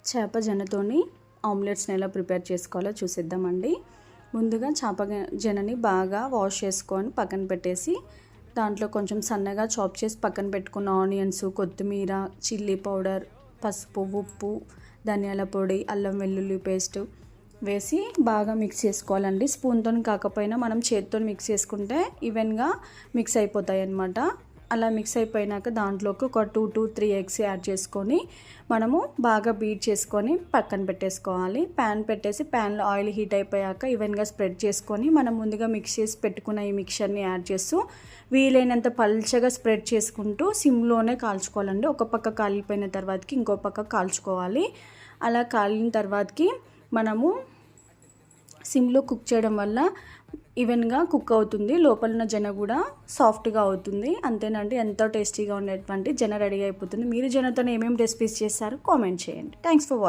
చేప జనతోని ఆమ్లెట్స్ని ఎలా ప్రిపేర్ చేసుకోవాలో చూసేద్దామండి. ముందుగా చేప జనని బాగా వాష్ చేసుకొని పక్కన పెట్టేసి దాంట్లో కొంచెం సన్నగా చాప్ చేసి పక్కన పెట్టుకున్న ఆనియన్స్, కొత్తిమీర, చిల్లీ పౌడర్, పసుపు, ఉప్పు, ధనియాల పొడి, అల్లం వెల్లుల్లి పేస్ట్ వేసి బాగా మిక్స్ చేసుకోవాలండి. స్పూన్తో కాకపోయినా మనం చేతితో మిక్స్ చేసుకుంటే ఈవెన్గా మిక్స్ అయిపోతాయి అన్నమాట. అలా మిక్స్ అయిపోయినాక దాంట్లోకి ఒక 2 to 3 ఎగ్స్ యాడ్ చేసుకొని మనము బాగా బీట్ చేసుకొని పక్కన పెట్టేసుకోవాలి. ప్యాన్ పెట్టేసి ప్యాన్లో ఆయిల్ హీట్ అయిపోయాక ఈవెన్గా స్ప్రెడ్ చేసుకొని మనం ముందుగా మిక్స్ చేసి పెట్టుకున్న ఈ మిక్చర్ని యాడ్ చేస్తూ వీలైనంత పల్చగా స్ప్రెడ్ చేసుకుంటూ సిమ్లోనే కాల్చుకోవాలండి. ఒక పక్క కాలిపోయిన తర్వాతకి ఇంకో పక్క కాల్చుకోవాలి. అలా కాలిన తర్వాతకి మనము సిమ్లో కుక్ చేయడం వల్ల ఈవెన్గా కుక్ అవుతుంది, లోపల ఉన్న జన కూడా సాఫ్ట్గా అవుతుంది. అంతేనండి, ఎంతో టేస్టీగా ఉండేటువంటి జన రెడీ అయిపోతుంది. మీరు జనతో ఏమేమి రెసిపీస్ చేశారో కామెంట్ చేయండి. Thanks for watching.